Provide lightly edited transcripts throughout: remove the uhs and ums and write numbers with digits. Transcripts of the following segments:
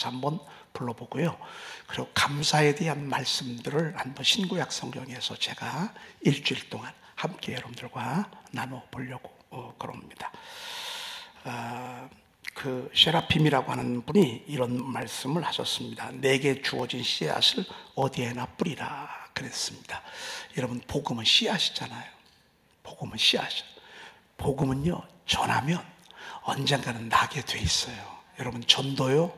통해서 한번 불러보고요. 그리고 감사에 대한 말씀들을 한번 신구약 성경에서 제가 일주일 동안 함께 여러분들과 나눠보려고 그럽니다. 그 세라핌이라고 하는 분이 이런 말씀을 하셨습니다. 내게 주어진 씨앗을 어디에나 뿌리라 그랬습니다. 여러분, 복음은 씨앗이잖아요. 복음은 씨앗이에요. 복음은요, 전하면 언젠가는 나게 돼 있어요. 여러분, 전도요,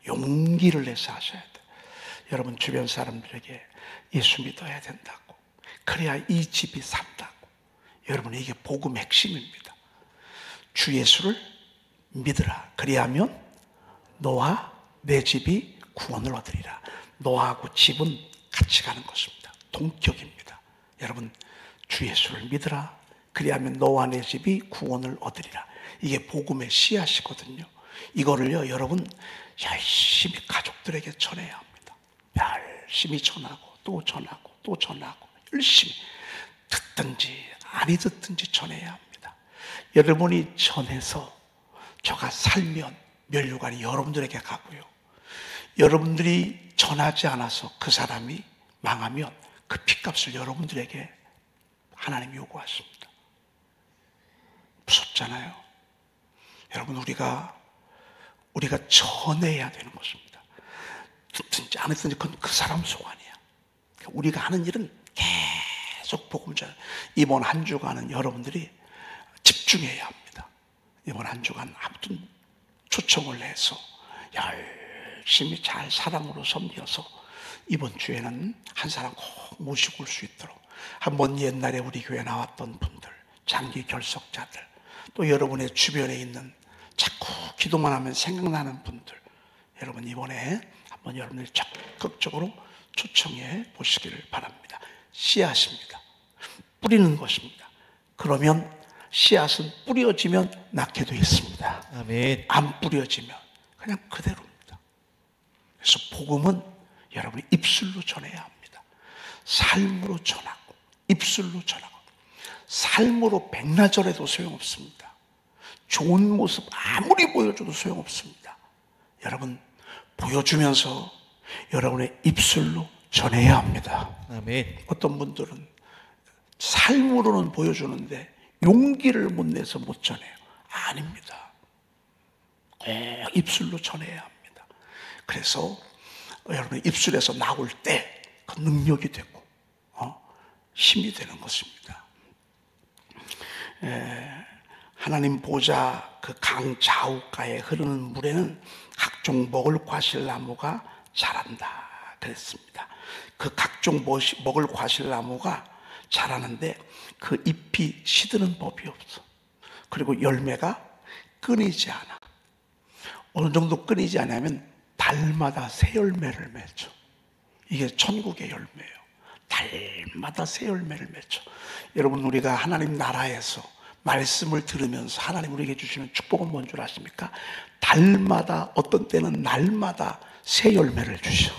용기를 내서 하셔야 돼요. 여러분, 주변 사람들에게 예수 믿어야 된다고, 그래야 이 집이 산다고. 여러분, 이게 복음의 핵심입니다. 주 예수를 믿으라. 그리하면 너와 내 집이 구원을 얻으리라. 너하고 집은 같이 가는 것입니다. 동격입니다. 여러분, 주 예수를 믿으라. 그리하면 너와 내 집이 구원을 얻으리라. 이게 복음의 씨앗이거든요. 이거를요, 여러분 열심히 가족들에게 전해야 합니다. 열심히 전하고 또 전하고 또 전하고, 열심히 듣든지 아니 듣든지 전해야 합니다. 여러분이 전해서 저가 살면 면류관이 여러분들에게 가고요, 여러분들이 전하지 않아서 그 사람이 망하면 그 핏값을 여러분들에게 하나님이 요구하십니다. 무섭잖아요. 여러분, 우리가 전해야 되는 것입니다. 듣든지 안 듣든지 그건 그 사람 소관이야. 우리가 하는 일은 계속 복음 전해. 이번 한 주간은 여러분들이 집중해야 합니다. 이번 한 주간 아무튼 초청을 해서 열심히 잘 사랑으로 섬겨서 이번 주에는 한 사람 꼭 모시고 올 수 있도록, 한번 옛날에 우리 교회 나왔던 분들, 장기 결석자들, 또 여러분의 주변에 있는 자꾸 기도만 하면 생각나는 분들, 여러분 이번에 한번 여러분들이 적극적으로 초청해 보시기를 바랍니다. 씨앗입니다. 뿌리는 것입니다. 그러면 씨앗은 뿌려지면 낳게 되어 있습니다. 아멘. 안 뿌려지면 그냥 그대로입니다. 그래서 복음은 여러분이 입술로 전해야 합니다. 삶으로 전하고 입술로 전하고. 삶으로 백나절해도 소용없습니다. 좋은 모습 아무리 보여줘도 소용없습니다. 여러분, 보여주면서 여러분의 입술로 전해야 합니다. 아멘. 어떤 분들은 삶으로는 보여주는데 용기를 못 내서 못 전해요. 아닙니다. 입술로 전해야 합니다. 그래서 여러분 입술에서 나올 때 그 능력이 되고 힘이 되는 것입니다. 하나님 보좌 그 강 좌우가에 흐르는 물에는 각종 먹을 과실나무가 자란다 그랬습니다. 그 각종 먹을 과실나무가 자라는데 그 잎이 시드는 법이 없어. 그리고 열매가 끊이지 않아. 어느 정도 끊이지 않으면 달마다 새 열매를 맺죠. 이게 천국의 열매예요. 달마다 새 열매를 맺죠. 여러분, 우리가 하나님 나라에서 말씀을 들으면서 하나님 우리에게 주시는 축복은 뭔 줄 아십니까? 달마다, 어떤 때는 날마다 새 열매를 주셔.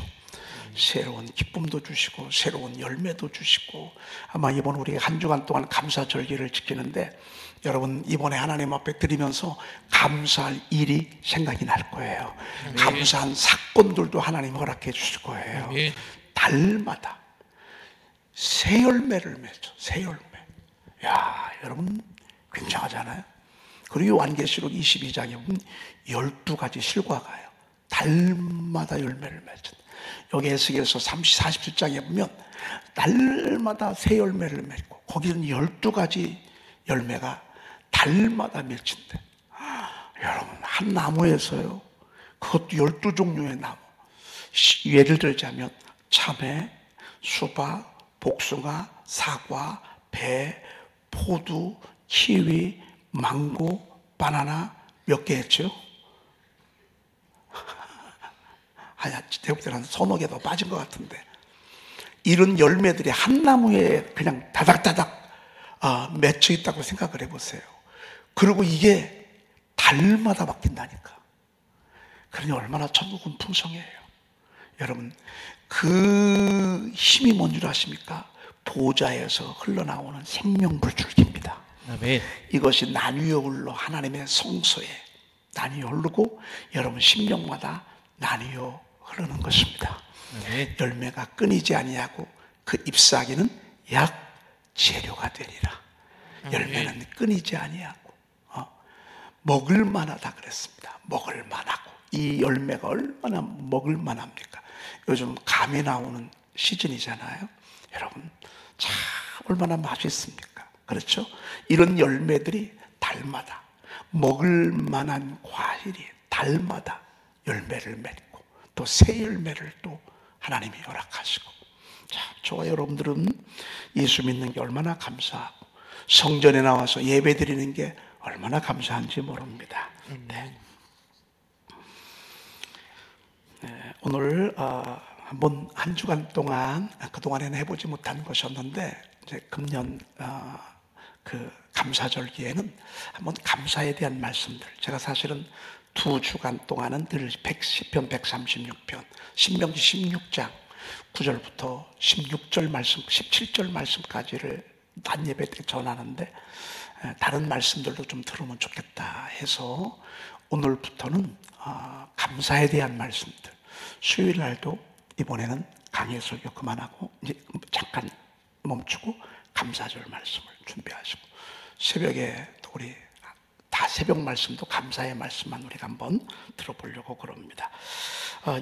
새로운 기쁨도 주시고 새로운 열매도 주시고. 아마 이번 우리 한 주간 동안 감사절기를 지키는데 여러분 이번에 하나님 앞에 드리면서 감사할 일이 생각이 날 거예요. 아멘. 감사한 사건들도 하나님 허락해 주실 거예요. 아멘. 달마다 새 열매를 맺죠. 새 열매. 야, 여러분 굉장하잖아요. 그리고 요한계시록 22장에 보면 12가지 실과가요. 달마다 열매를 맺죠. 여기 에스겔서 47장에 보면 달마다 새 열매를 맺고 거기는 12가지 열매가 달마다 맺힌대. 여러분, 한 나무에서요, 그것도 12종류의 나무. 예를 들자면 참외, 수박, 복숭아, 사과, 배, 포도, 키위, 망고, 바나나 몇 개 했죠? 대부분 한 서너 개 더 빠진 것 같은데, 이런 열매들이 한 나무에 그냥 다닥다닥 맺혀 있다고 생각을 해보세요. 그리고 이게 달마다 바뀐다니까. 그러니 얼마나 천국은 풍성해요. 여러분, 그 힘이 뭔 줄 아십니까? 보좌에서 흘러나오는 생명불줄기입니다. 아멘. 이것이 나뉘어 흘러 하나님의 성소에 나뉘어 흐르고 여러분 심령마다 나뉘어 흐르는 것입니다. 네. 열매가 끊이지 아니하고 그 잎사귀는 약 재료가 되리라. 열매는 끊이지 아니하고 먹을 만하다 그랬습니다. 먹을 만하고, 이 열매가 얼마나 먹을 만합니까? 요즘 감이 나오는 시즌이잖아요. 여러분, 참 얼마나 맛있습니까? 그렇죠? 이런 열매들이 달마다, 먹을 만한 과일이 달마다 열매를 맺고, 또 새 열매를 또 하나님이 허락하시고, 자, 저와 여러분들은 예수 믿는 게 얼마나 감사하고 성전에 나와서 예배 드리는 게 얼마나 감사한지 모릅니다. 네. 오늘 한번 한 주간 동안, 그동안에는 해보지 못한 것이었는데, 이제 금년 그 감사절기에는 한번 감사에 대한 말씀들, 제가 사실은 2주간 동안은 늘 110편, 136편, 신명기 16장 9절부터 16절 말씀, 17절 말씀까지를 낮 예배 때 전하는데, 다른 말씀들도 좀 들으면 좋겠다 해서 오늘부터는 감사에 대한 말씀들, 수요일 날도 이번에는 강해 설교 그만하고 이제 잠깐 멈추고 감사절 말씀을 준비하시고, 새벽에 또 우리 다 새벽 말씀도 감사의 말씀만 우리가 한번 들어보려고 그럽니다.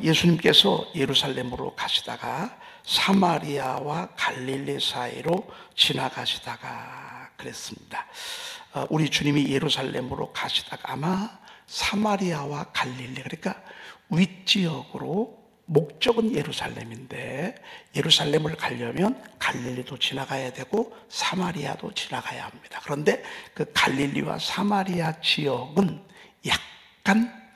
예수님께서 예루살렘으로 가시다가 사마리아와 갈릴리 사이로 지나가시다가 그랬습니다. 우리 주님이 예루살렘으로 가시다가 아마 사마리아와 갈릴리, 그러니까 윗지역으로, 목적은 예루살렘인데 예루살렘을 가려면 갈릴리도 지나가야 되고 사마리아도 지나가야 합니다. 그런데 그 갈릴리와 사마리아 지역은 약간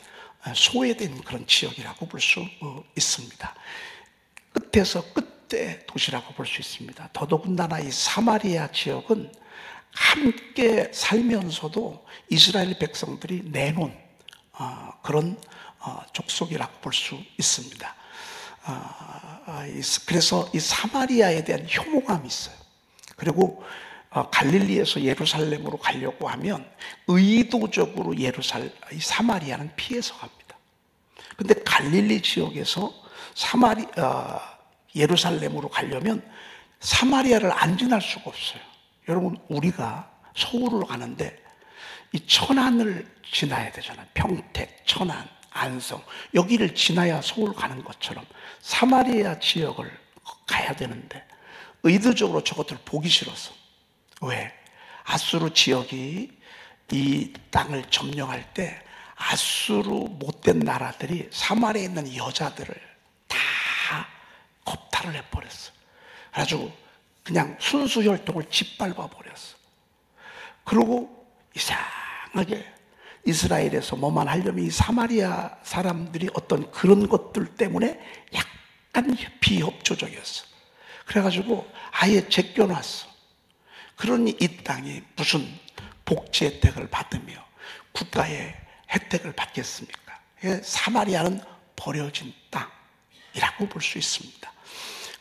소외된 그런 지역이라고 볼 수 있습니다. 끝에서 끝의 도시라고 볼 수 있습니다. 더더군다나 이 사마리아 지역은 함께 살면서도 이스라엘 백성들이 내놓은 그런 족속이라고 볼 수 있습니다. 그래서 이 사마리아에 대한 혐오감이 있어요. 그리고 갈릴리에서 예루살렘으로 가려고 하면 의도적으로 이 사마리아는 피해서 갑니다. 근데 갈릴리 지역에서 예루살렘으로 가려면 사마리아를 안 지날 수가 없어요. 여러분, 우리가 서울로 가는데 이 천안을 지나야 되잖아요. 평택, 천안, 안성, 여기를 지나야 서울 가는 것처럼 사마리아 지역을 가야 되는데 의도적으로 저것들을 보기 싫어서. 왜? 아수르 지역이 이 땅을 점령할 때 아수르 못된 나라들이 사마리아에 있는 여자들을 다 겁탈을 해버렸어. 그래가지고 그냥 순수 혈통을 짓밟아 버렸어. 그리고 이상하게 이스라엘에서 뭐만 하려면 이 사마리아 사람들이 어떤 그런 것들 때문에 약간 비협조적이었어. 그래가지고 아예 제껴놨어. 그러니 이 땅이 무슨 복지 혜택을 받으며 국가의 혜택을 받겠습니까? 사마리아는 버려진 땅이라고 볼 수 있습니다.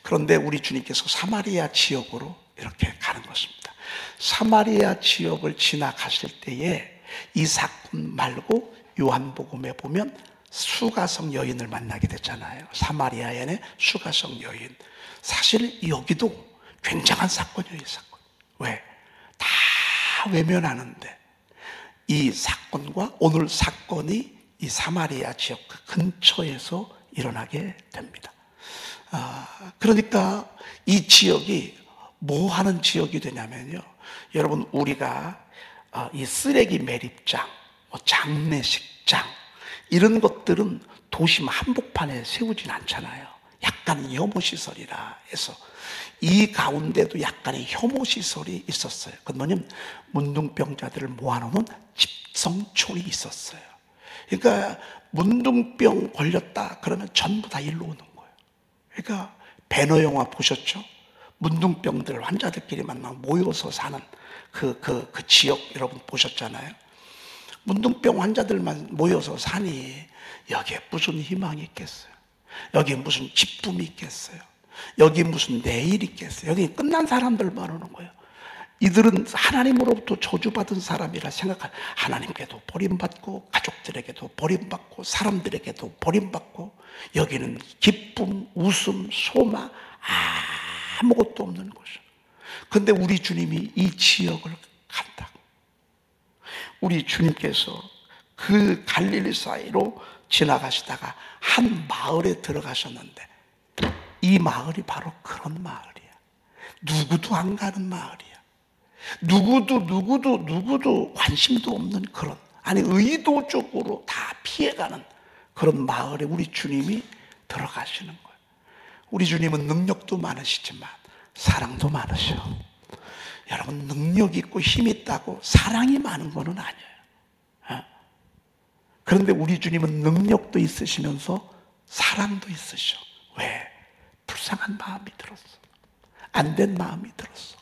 그런데 우리 주님께서 사마리아 지역으로 이렇게 가는 것입니다. 사마리아 지역을 지나가실 때에 이 사건 말고 요한복음에 보면 수가성 여인을 만나게 됐잖아요. 사마리아인의 수가성 여인. 사실 여기도 굉장한 사건이에요. 이 사건. 왜? 다 외면하는데 이 사건과 오늘 사건이 이 사마리아 지역 그 근처에서 일어나게 됩니다. 그러니까 이 지역이 뭐 하는 지역이 되냐면요, 여러분, 우리가 이 쓰레기 매립장, 장례식장 이런 것들은 도심 한복판에 세우진 않잖아요. 약간 혐오시설이라 해서 이 가운데도 약간의 혐오시설이 있었어요. 그건 뭐냐면 문둥병자들을 모아놓는 집성촌이 있었어요. 그러니까 문둥병 걸렸다 그러면 전부 다 일로 오는 거예요. 그러니까 배너 영화 보셨죠? 문둥병들 환자들끼리만 막 모여서 사는 그 지역 여러분 보셨잖아요. 문둥병 환자들만 모여서 사니 여기에 무슨 희망이 있겠어요? 여기에 무슨 기쁨이 있겠어요? 여기 무슨 내일이 있겠어요? 여기 끝난 사람들만 오는 거예요. 이들은 하나님으로부터 저주받은 사람이라 생각한, 하나님께도 버림받고 가족들에게도 버림받고 사람들에게도 버림받고 여기는 기쁨, 웃음, 소망 아무것도 없는 곳이에요. 그런데 우리 주님이 이 지역을 간다고. 우리 주님께서 그 갈릴리 사이로 지나가시다가 한 마을에 들어가셨는데 이 마을이 바로 그런 마을이야. 누구도 안 가는 마을이야. 누구도 관심도 없는 그런, 아니 의도적으로 다 피해가는 그런 마을에 우리 주님이 들어가시는 거예요. 우리 주님은 능력도 많으시지만 사랑도 많으셔. 여러분, 능력 있고 힘 있다고 사랑이 많은 거는 아니에요. 그런데 우리 주님은 능력도 있으시면서 사랑도 있으셔. 왜? 불쌍한 마음이 들었어. 안 된 마음이 들었어.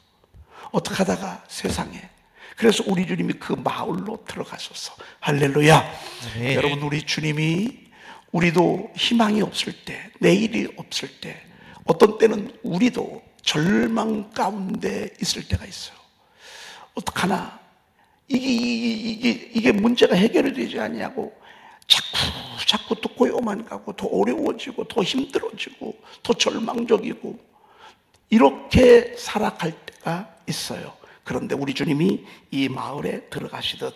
어떻게 하다가 세상에. 그래서 우리 주님이 그 마을로 들어가셔서, 할렐루야. 네. 여러분, 우리 주님이, 우리도 희망이 없을 때, 내일이 없을 때, 어떤 때는 우리도 절망 가운데 있을 때가 있어요. 어떡하나? 이게 문제가 해결이 되지 않냐고 자꾸 또 고요만 가고 더 어려워지고 더 힘들어지고 더 절망적이고 이렇게 살아갈 때가 있어요. 그런데 우리 주님이 이 마을에 들어가시듯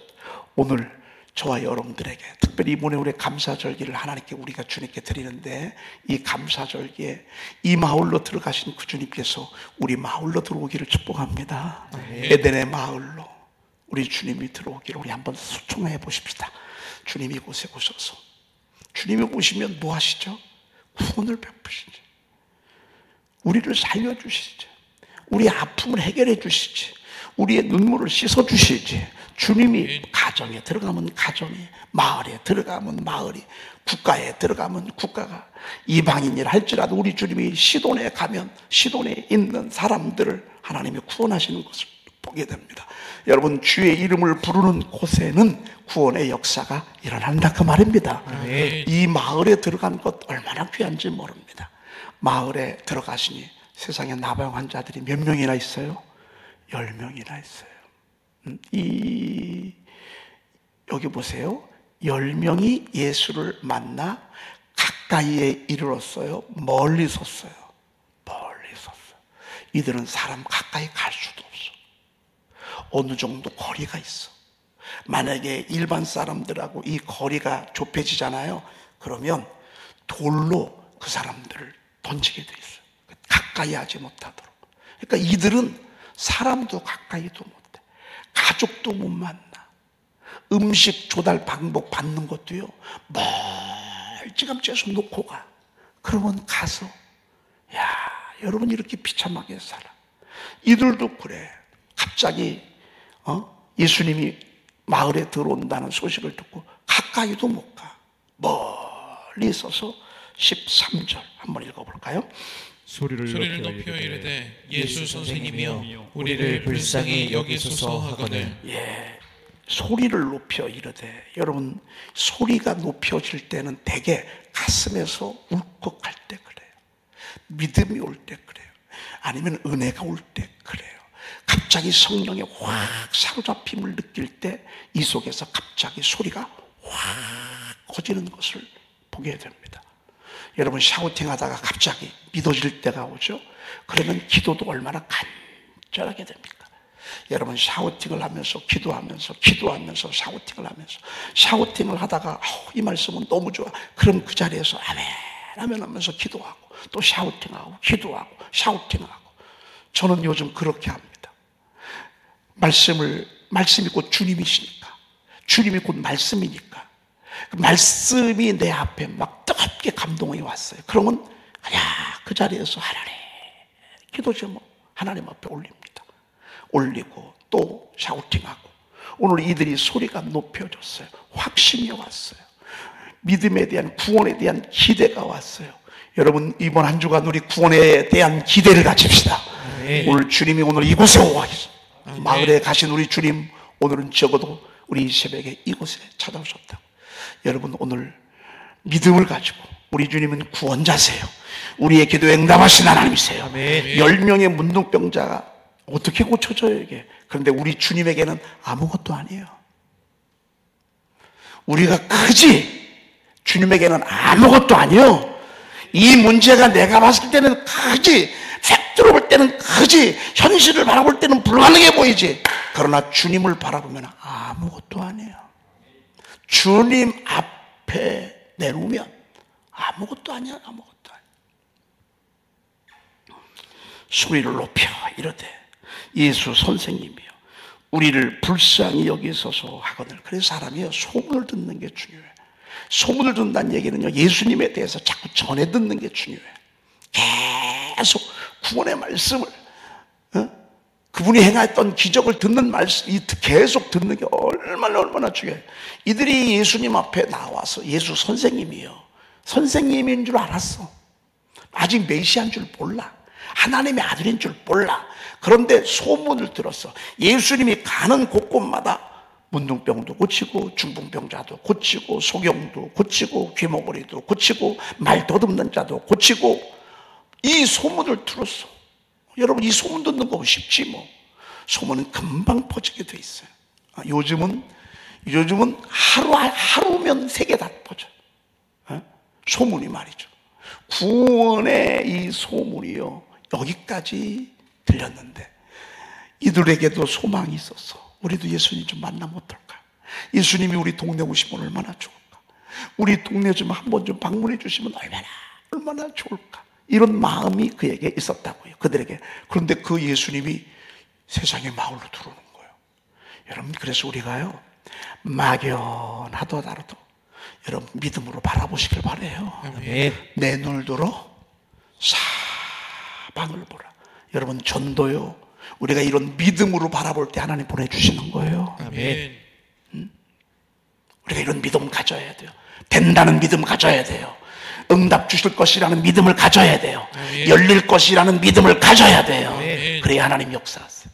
오늘 저와 여러분들에게, 특별히 이번에 우리 감사절기를 하나님께 우리가 주님께 드리는데, 이 감사절기에 이 마을로 들어가신 그 주님께서 우리 마을로 들어오기를 축복합니다. 에덴의 마을로 우리 주님이 들어오기를 우리 한번 수청해 보십시다. 주님이 이곳에 오셔서, 주님이 오시면 뭐 하시죠? 구원을 베푸시지, 우리를 살려주시지, 우리의 아픔을 해결해 주시지, 우리의 눈물을 씻어주시지. 주님이 가정에 들어가면 가정이, 마을에 들어가면 마을이, 국가에 들어가면 국가가, 이방인이라 할지라도 우리 주님이 시돈에 가면 시돈에 있는 사람들을 하나님이 구원하시는 것을 보게 됩니다. 여러분, 주의 이름을 부르는 곳에는 구원의 역사가 일어난다, 그 말입니다. 이 마을에 들어간 것 얼마나 귀한지 모릅니다. 마을에 들어가시니 세상에 나병 환자들이 몇 명이나 있어요? 10명이나 있어요. 여기 보세요. 10명이 예수를 만나 가까이에 이르렀어요? 멀리 섰어요? 멀리 섰어요. 이들은 사람 가까이 갈 수도 없어. 어느 정도 거리가 있어. 만약에 일반 사람들하고 이 거리가 좁혀지잖아요. 그러면 돌로 그 사람들을 던지게 돼 있어요. 가까이 하지 못하도록. 그러니까 이들은 사람도 가까이도 못해. 가족도 못 만나. 음식 조달 방법 받는 것도요, 멀찌감치해서 놓고 가. 그러면 가서, 야, 여러분 이렇게 비참하게 살아. 이들도 그래. 갑자기 예수님이 마을에 들어온다는 소식을 듣고 가까이도 못 가. 멀리 있어서 13절 한번 읽어볼까요? 소리를 높여 이르되 예수 선생님이여 우리를 불쌍히 여기소서 하거늘. 예, 소리를 높여 이르되. 여러분, 소리가 높여질 때는 대개 가슴에서 울컥할 때 그래요. 믿음이 올 때 그래요. 아니면 은혜가 올 때 그래요. 갑자기 성령의 확 사로잡힘을 느낄 때 이 속에서 갑자기 소리가 확 커지는 것을 보게 됩니다. 여러분, 샤우팅 하다가 갑자기 믿어질 때가 오죠? 그러면 기도도 얼마나 간절하게 됩니까? 여러분, 샤우팅을 하면서 기도하면서 샤우팅을 하면서 샤우팅을 하다가 이 말씀은 너무 좋아. 그럼 그 자리에서 아멘 아멘 하면서 기도하고 또 샤우팅하고 기도하고 샤우팅하고. 저는 요즘 그렇게 합니다. 말씀이 곧 주님이시니까, 주님이 곧 말씀이니까 그 말씀이 내 앞에 막 뜨겁게 감동이 왔어요. 그러면 그냥 그 자리에서 하나님 기도 제목 하나님 앞에 올립니다. 올리고 또 샤우팅하고. 오늘 이들이 소리가 높여졌어요. 확신이 왔어요. 믿음에 대한, 구원에 대한 기대가 왔어요. 여러분, 이번 한 주간 우리 구원에 대한 기대를 가집시다. 오늘 주님이 오늘 이곳에 오와 계십니다. 마을에 가신 우리 주님, 오늘은 적어도 우리 이 새벽에 이곳에 찾아오셨다. 여러분, 오늘 믿음을 가지고, 우리 주님은 구원자세요. 우리의 기도에 응답하신 하나님이세요. 10명의 문둥병자가 어떻게 고쳐져요 이게? 그런데 우리 주님에게는 아무것도 아니에요. 우리가 크지 주님에게는 아무것도 아니에요. 이 문제가 내가 봤을 때는 크지, 팩트로 볼 때는 크지, 현실을 바라볼 때는 불가능해 보이지. 그러나 주님을 바라보면 아무것도 아니에요. 주님 앞에 내놓으면 아무것도 아니야. 아무것도 아니야. 소리를 높여 이르되 예수 선생님이여 우리를 불쌍히 여기소서 하거늘. 그래서 사람이 소문을 듣는 게 중요해. 소문을 듣는다는 얘기는요, 예수님에 대해서 자꾸 전해 듣는 게 중요해. 계속 구원의 말씀을, 그분이 행했던 기적을 듣는 말씀, 계속 듣는 게 얼마나 중요해. 이들이 예수님 앞에 나와서 예수 선생님이요, 선생님인 줄 알았어. 아직 메시아인 줄 몰라. 하나님의 아들인 줄 몰라. 그런데 소문을 들었어. 예수님이 가는 곳곳마다 문둥병도 고치고 중풍병자도 고치고 소경도 고치고 귀머거리도 고치고 말 더듬는 자도 고치고, 이 소문을 들었어. 여러분, 이 소문 듣는 거 쉽지 뭐. 소문은 금방 퍼지게 돼 있어요. 요즘은 하루면 세계 다 퍼져. 소문이 말이죠. 구원의 이 소문이요, 여기까지 들렸는데 이들에게도 소망이 있었어. 우리도 예수님 좀 만나면 어떨까? 예수님이 우리 동네 오시면 얼마나 좋을까? 우리 동네 좀 한번 좀 방문해 주시면 얼마나 좋을까? 이런 마음이 그에게 있었다고요, 그들에게. 그런데 그 예수님이 세상의 마을로 들어오는 거예요. 여러분, 그래서 우리가요, 막연하더라도 여러분 믿음으로 바라보시길 바라요. 아멘. 내 눈을 들어 사방을 보라. 여러분, 전도요, 우리가 이런 믿음으로 바라볼 때 하나님 보내주시는 거예요. 아멘. 우리가 이런 믿음 가져야 돼요. 된다는 믿음 가져야 돼요. 응답 주실 것이라는 믿음을 가져야 돼요. 아멘. 열릴 것이라는 믿음을 가져야 돼요. 아멘. 그래야 하나님 역사하세요.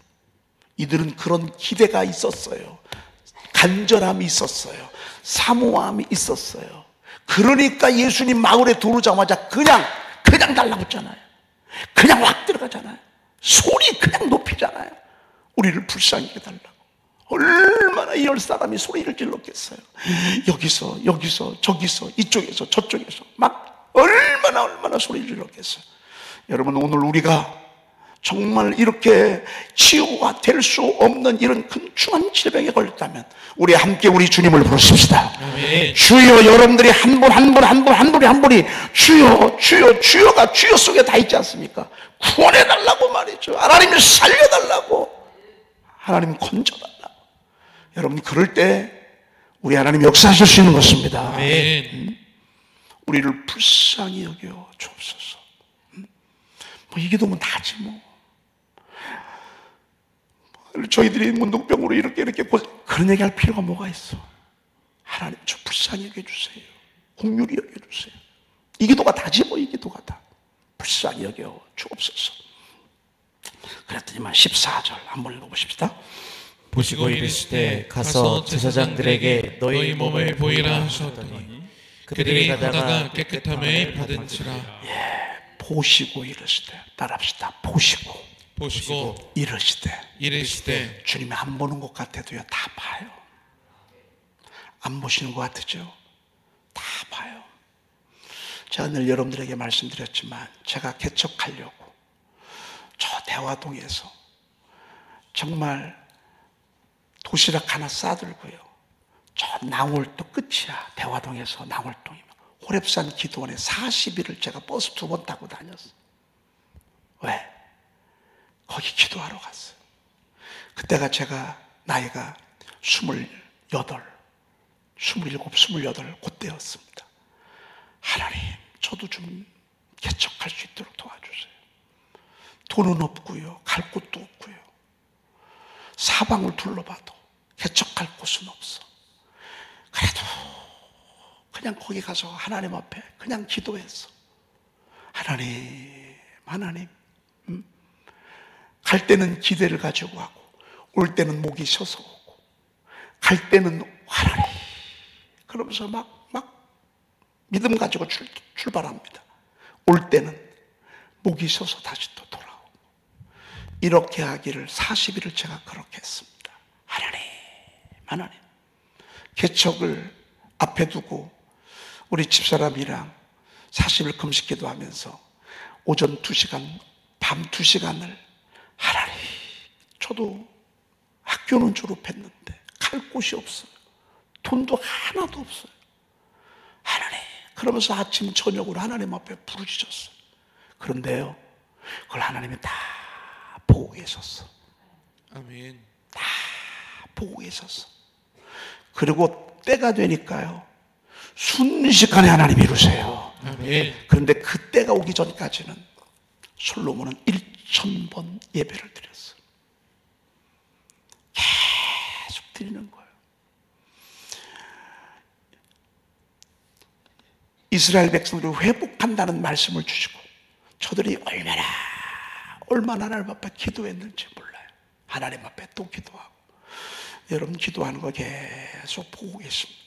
이들은 그런 기대가 있었어요. 간절함이 있었어요. 사모함이 있었어요. 그러니까 예수님 마을에 들어오자마자 그냥 달라붙잖아요. 그냥 확 들어가잖아요. 소리 그냥 높이잖아요. 우리를 불쌍히 해달라고. 얼마나 이럴 사람이 소리를 질렀겠어요. 여기서 저기서 이쪽에서 저쪽에서 막 얼마나 소리를 질렀겠어요. 여러분, 오늘 우리가 정말 이렇게 치유가 될 수 없는 이런 근충한 질병에 걸렸다면 우리 함께 우리 주님을 부르십시다. 아멘. 주여. 여러분들이 한 분이 주여가 주여 속에 다 있지 않습니까? 구원해달라고 말이죠. 하나님 살려달라고, 하나님 건져달라고. 여러분, 그럴 때 우리 하나님 역사하실 수 있는 것입니다. 아멘. 우리를 불쌍히 여겨 주옵소서. 뭐 이 기도면 다지 뭐. 저희들이 문둥병으로 이렇게 그런 얘기할 필요가 뭐가 있어? 하나님, 저 불쌍히 여겨주세요. 긍휼히 여겨주세요. 이 기도가 다지 뭐. 이 기도가 다 불쌍히 여겨 주옵소서. 그랬더니만 14절 한번 읽어보십시다. 보시고 이르시되 가서 제사장들에게 너희 몸을 보이라 하셨더니 그들이 가다가 깨끗함을 받은지라. 보시고 이르시되, 따라합시다. 보시고 이르시되. 주님이 안 보는 것 같아도요, 다 봐요. 안 보시는 것 같으죠? 다 봐요. 제가 늘 여러분들에게 말씀드렸지만, 제가 개척하려고 저 대화동에서 정말 도시락 하나 싸들고요, 저 낭월도 끝이야. 대화동에서 낭월동이면 호렙산 기도원에 40일을 제가 버스 2번 타고 다녔어요. 왜? 거기 기도하러 갔어요. 그때가 제가 나이가 27, 28 그때였습니다. 하나님, 저도 좀 개척할 수 있도록 도와주세요. 돈은 없고요, 갈 곳도 없고요, 사방을 둘러봐도 개척할 곳은 없어. 그래도 그냥 거기 가서 하나님 앞에 그냥 기도했어. 하나님, 갈 때는 기대를 가지고 가고, 올 때는 목이 쉬어서 오고, 갈 때는 하나님 그러면서 막 믿음 가지고 출발합니다. 올 때는 목이 쉬어서 다시 또 돌아오고. 이렇게 하기를 40일을 제가 그렇게 했습니다. 하나님 개척을 앞에 두고 우리 집사람이랑 40일 금식 기도하면서 오전 2시간, 밤 2시간을 하나님, 저도 학교는 졸업했는데 갈 곳이 없어요. 돈도 하나도 없어요. 하나님, 그러면서 아침 저녁으로 하나님 앞에 부르짖었어요. 그런데요, 그걸 하나님이 다 보고 계셨어. 아멘. 다 보고 계셨어. 그리고 때가 되니까요, 순식간에 하나님이 이루세요. 아멘. 그런데 그 때가 오기 전까지는 솔로몬은 1000번 예배를 드렸어요. 계속 드리는 거예요. 이스라엘 백성들이 회복한다는 말씀을 주시고 저들이 얼마나 하나님 앞에 기도했는지 몰라요. 하나님 앞에 또 기도하고. 여러분 기도하는 거 계속 보고 계십니다.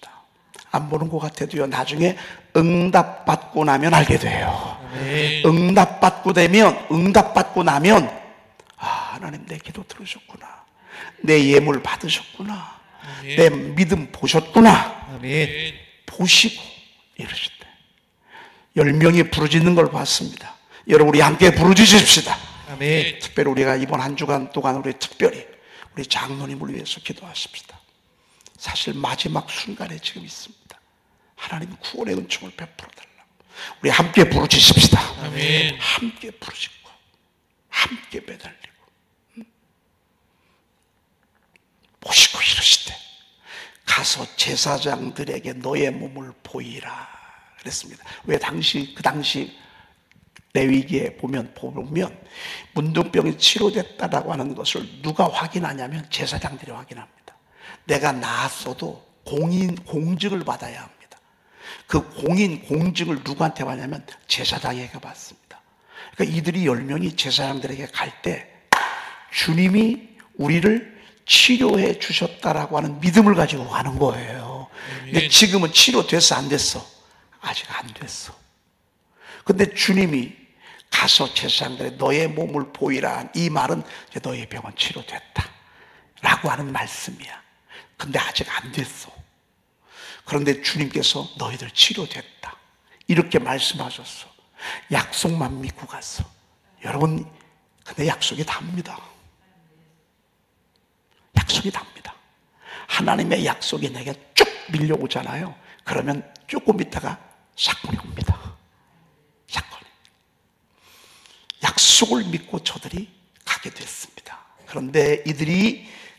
안 보는 것 같아도요, 나중에 응답받고 나면 알게 돼요. 아멘. 응답받고 나면 하나님 내 기도 들으셨구나, 내 예물 받으셨구나, 아멘. 내 믿음 보셨구나. 아멘. 보시고 이러실 때 10명이 부르짖는 걸 봤습니다. 여러분 우리 함께 부르짖읍시다. 아멘. 특별히 우리가 이번 한 주간 동안 우리 특별히 우리 장로님을 위해서 기도하십시다. 사실 마지막 순간에 지금 있습니다. 하나님 구원의 은총을 베풀어 달라고 우리 함께 부르짖읍시다. 아멘. 함께 부르짖고 함께 매달리고 보시고 이러시되 가서 제사장들에게 너의 몸을 보이라 그랬습니다. 왜 그 당시 레위기에 보면 문둥병이 치료됐다라고 하는 것을 누가 확인하냐면 제사장들이 확인합니다. 내가 나았어도 공증을 받아야 합니다. 그 공증을 누구한테 받냐면 제사장에게 받습니다. 그러니까 이들이 10명이 제사장들에게 갈 때 주님이 우리를 치료해 주셨다라고 하는 믿음을 가지고 가는 거예요. 근데 지금은 치료됐어, 안 됐어? 아직 안 됐어. 근데 주님이 가서 제사장들의 너의 몸을 보이라, 이 말은 이제 너의 병은 치료됐다 라고 하는 말씀이야. 근데 아직 안 됐어. 그런데 주님께서 너희들 치료됐다 이렇게 말씀하셨어. 약속만 믿고 갔어. 여러분, 근데 약속이 답니다. 약속이 답니다. 하나님의 약속이 내게 쭉 밀려오잖아요. 그러면 조금 있다가 사건이 옵니다. 사건이. 약속을 믿고 저들이 가게 됐습니다. 그런데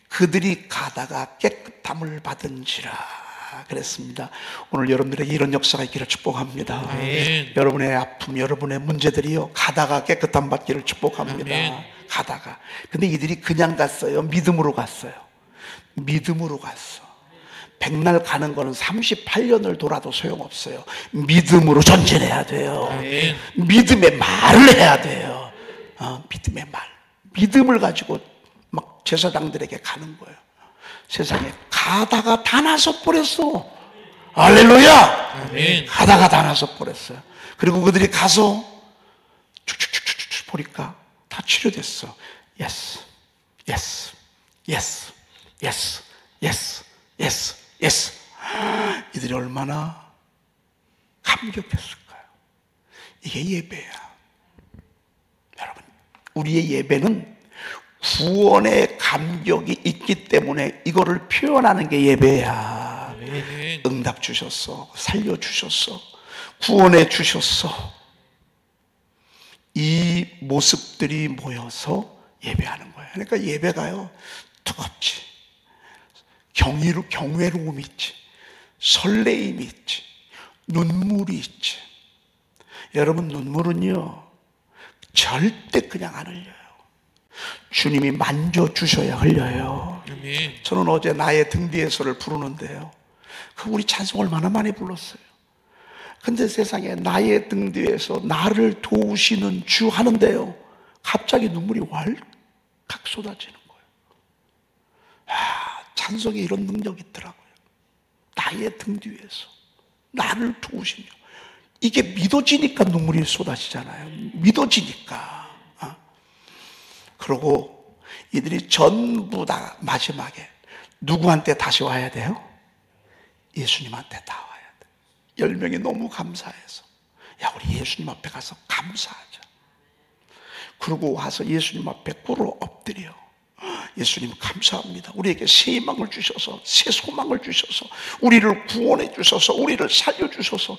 그들이 가다가 깨끗함을 받은지라 그랬습니다. 오늘 여러분들에게 이런 역사가 있기를 축복합니다. 아멘. 여러분의 아픔, 여러분의 문제들이요, 가다가 깨끗함 받기를 축복합니다. 아멘. 가다가. 근데 이들이 그냥 갔어요? 믿음으로 갔어요. 믿음으로 갔어. 백날 가는 거는 38년을 돌아도 소용없어요. 믿음으로 전진해야 돼요. 아멘. 믿음의 말을 해야 돼요. 믿음의 말. 믿음을 가지고 막 제사장들에게 가는 거예요. 세상에 가다가 다 나서 버렸어. 할렐루야. 아멘. 가다가 다 나서 버렸어요. 그리고 그들이 가서 쭉쭉쭉쭉 보니까 다 치료됐어. 예스, 예스, 예스, 예스, 예스, 예스, 예스. 이들이 얼마나 감격했을까요? 이게 예배야. 여러분, 우리의 예배는 구원의 감격이 있기 때문에 이거를 표현하는 게 예배야. 아멘. 응답 주셨어, 살려주셨어, 구원해 주셨어. 이 모습들이 모여서 예배하는 거예요. 그러니까 예배가요, 뜨겁지, 경외로움이 있지, 설레임이 있지, 눈물이 있지. 여러분, 눈물은요 절대 그냥 안 흘려요. 주님이 만져주셔야 흘려요. 아멘. 저는 어제 나의 등 뒤에서를 부르는데요, 우리 찬송 얼마나 많이 불렀어요. 근데 세상에 나의 등 뒤에서 나를 도우시는 주 하는데요, 갑자기 눈물이 왈칵 쏟아지는 거예요. 찬송에 이런 능력이 있더라고요. 나의 등 뒤에서 나를 도우시며, 이게 믿어지니까 눈물이 쏟아지잖아요. 믿어지니까. 그러고 이들이 전부 다 마지막에 누구한테 다시 와야 돼요? 예수님한테 다 와야 돼. 10명이 너무 감사해서 야, 우리 예수님 앞에 가서 감사하자. 그러고 와서 예수님 앞에 꿇어 엎드려. 예수님 감사합니다. 우리에게 새 희망을 주셔서, 새 소망을 주셔서, 우리를 구원해 주셔서, 우리를 살려주셔서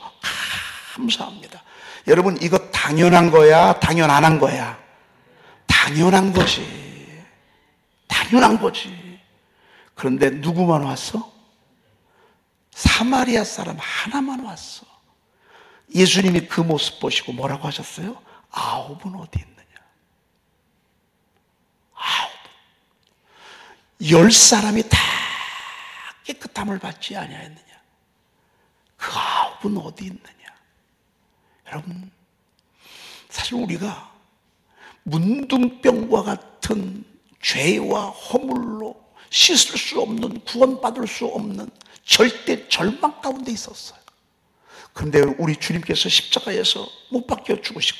감사합니다. 여러분, 이거 당연한 거야? 당연 안 한 거야? 당연한 거지. 당연한 거지. 그런데 누구만 왔어? 사마리아 사람 하나만 왔어. 예수님이 그 모습 보시고 뭐라고 하셨어요? 9은 어디 있느냐? 9. 10사람이 다 깨끗함을 받지 아니하였느냐? 그 9은 어디 있느냐? 여러분, 사실 우리가 문둥병과 같은 죄와 허물로 씻을 수 없는, 구원받을 수 없는 절대 절망 가운데 있었어요. 그런데 우리 주님께서 십자가에서 못 박혀 죽으시고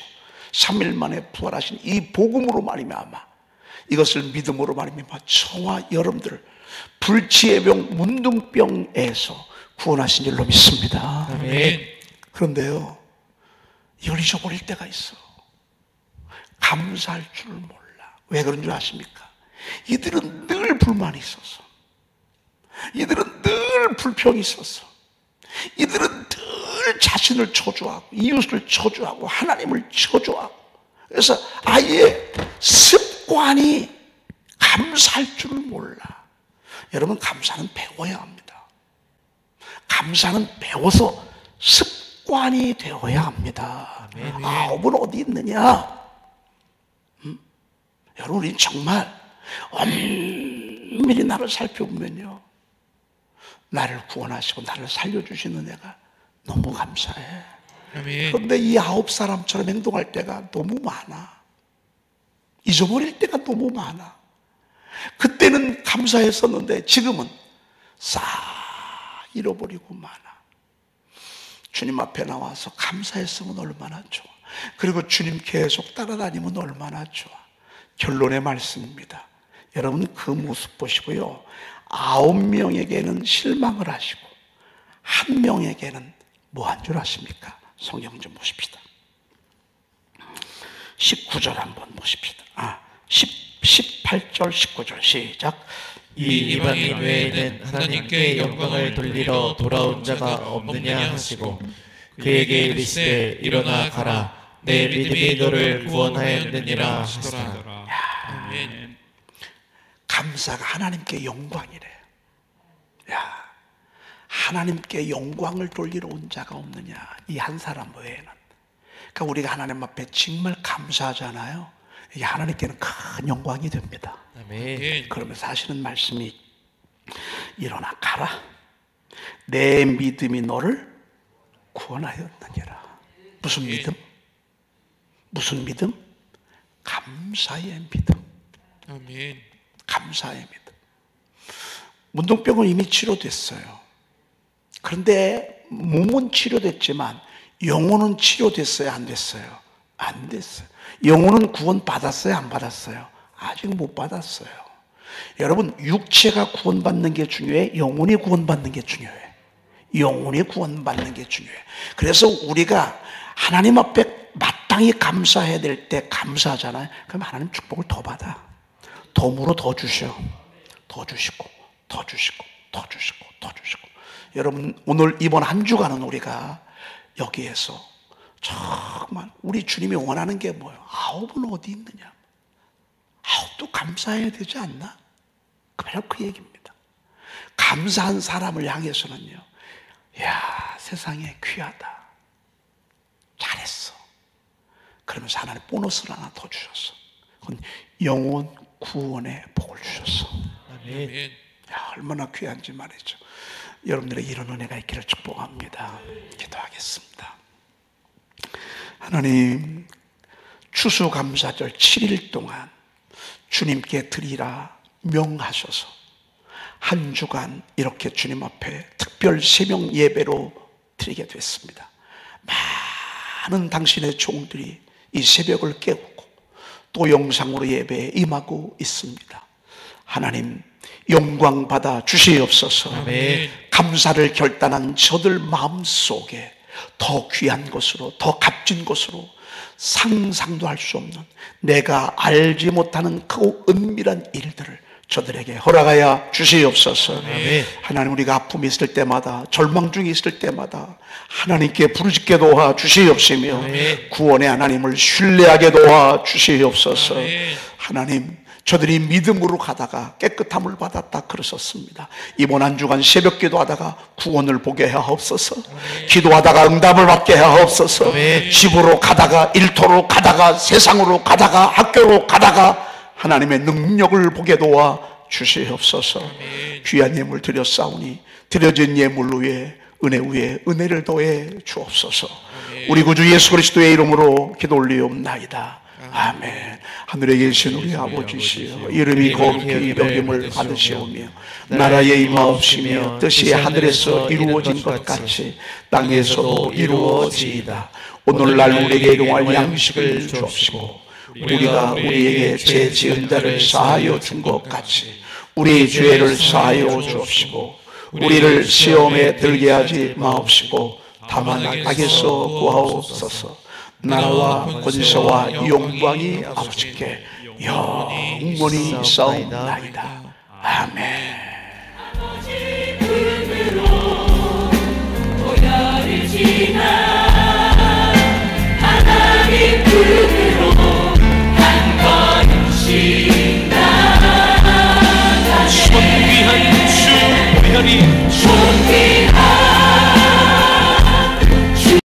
3일 만에 부활하신 이 복음으로 말미암아, 이것을 믿음으로 말미암아 저와 여러분들을 불치의 병, 문둥병에서 구원하신 줄로 믿습니다. 아멘. 그런데요, 이걸 잊어버릴 때가 있어. 감사할 줄을 몰라. 왜 그런 줄 아십니까? 이들은 늘 불만이 있었어. 이들은 늘 불평이 있었어. 이들은 늘 자신을 저주하고 이웃을 저주하고 하나님을 저주하고, 그래서 아예 습관이 감사할 줄을 몰라. 여러분, 감사는 배워야 합니다. 감사는 배워서 습관이 되어야 합니다. 9은 어디 있느냐? 여러분, 우리 정말 엄밀히 나를 살펴보면요, 나를 구원하시고 나를 살려주시는 애가 너무 감사해. 아멘. 그런데 이 9사람처럼 행동할 때가 너무 많아. 잊어버릴 때가 너무 많아. 그때는 감사했었는데 지금은 싹 잃어버리고 많아. 주님 앞에 나와서 감사했으면 얼마나 좋아. 그리고 주님 계속 따라다니면 얼마나 좋아. 결론의 말씀입니다. 여러분, 그 모습 보시고요, 9명에게는 실망을 하시고 1명에게는 뭐 한 줄 아십니까? 성경 좀 보십시다. 19절 한번 보십시다. 18절 19절 시작. 이 이방인 외에는 하나님께 영광을 돌리러 돌아온 자가 없느냐 하시고 그에게 이르시되 일어나 가라 내 믿음이 너를 구원하였느니라 하시더라. 아멘. 감사가 하나님께 영광이래. 야, 하나님께 영광을 돌리러 온 자가 없느냐, 이 한 사람 외에는. 그러니까 우리가 하나님 앞에 정말 감사하잖아요. 이게 하나님께는 큰 영광이 됩니다. 아멘. 그러면서 하시는 말씀이 일어나 가라 내 믿음이 너를 구원하였느니라. 무슨 믿음? 무슨 믿음? 감사의 믿음. 아멘. 감사의 믿음. 문둥병은 이미 치료됐어요. 그런데 몸은 치료됐지만 영혼은 치료됐어요? 안 됐어요? 안 됐어요. 영혼은 구원 받았어요? 안 받았어요? 아직 못 받았어요. 여러분, 육체가 구원받는 게 중요해? 영혼이 구원받는 게 중요해? 영혼이 구원받는 게 중요해. 그래서 우리가 하나님 앞에 마땅히 감사해야 될 때 감사하잖아요. 그럼 하나님 축복을 더 받아. 덤으로 더 주셔. 더 주시고 더 주시고 더 주시고 더 주시고. 여러분, 오늘 이번 한 주간은 우리가 여기에서 정말 우리 주님이 원하는 게 뭐예요? 9은 어디 있느냐? 9도 감사해야 되지 않나? 바로 그 얘기입니다. 감사한 사람을 향해서는요, 야, 세상에 귀하다, 잘했어, 그러면서 하나님 보너스를 하나 더 주셨어. 그건 영혼 구원의 복을 주셨어. 아멘. 야, 얼마나 귀한지 말이죠. 여러분들의 이런 은혜가 있기를 축복합니다. 기도하겠습니다. 하나님, 추수감사절 7일 동안 주님께 드리라 명하셔서 한 주간 이렇게 주님 앞에 특별 새벽 예배로 드리게 됐습니다. 많은 당신의 종들이 이 새벽을 깨우고 또 영상으로 예배에 임하고 있습니다. 하나님 영광 받아 주시옵소서. 아멘. 감사를 결단한 저들 마음속에 더 귀한 것으로, 더 값진 것으로, 상상도 할 수 없는, 내가 알지 못하는 그 은밀한 일들을 저들에게 허락하여 주시옵소서. 아멘. 하나님, 우리가 아픔이 있을 때마다, 절망 중에 있을 때마다 하나님께 부르짖게 도와 주시옵시며, 아멘. 구원의 하나님을 신뢰하게 도와 주시옵소서. 아멘. 하나님, 저들이 믿음으로 가다가 깨끗함을 받았다 그러셨습니다. 이번 한 주간 새벽 기도하다가 구원을 보게 하옵소서. 기도하다가 응답을 받게 하옵소서. 아멘. 집으로 가다가, 일터로 가다가, 세상으로 가다가, 학교로 가다가 하나님의 능력을 보게 도와 주시옵소서. 귀한 예물 드렸사오니 드려진 예물 위에 은혜 위에 은혜를 더해 주옵소서. 우리 구주 예수 그리스도의 이름으로 기도 올리옵나이다. 아멘. 하늘에 계신 우리 아버지시여, 이름이 거룩히 여김을 받으시오며 나라의 임하옵시며 뜻이 하늘에서 이루어진 것 같이 땅에서도 이루어지이다. 오늘날 우리에게 일용할 양식을 주옵시고 우리가 우리에게 죄 지은 자를 사하여 준 것 같이 우리 죄를 사하여 주옵시고 우리를 시험에 들게 하지 마옵시고 다만 악에서 구하옵소서. 나라와 권세와 영광이 아버지께 영원히 있사옵나이다. 아멘. 아버지 품으로 보혈을 지나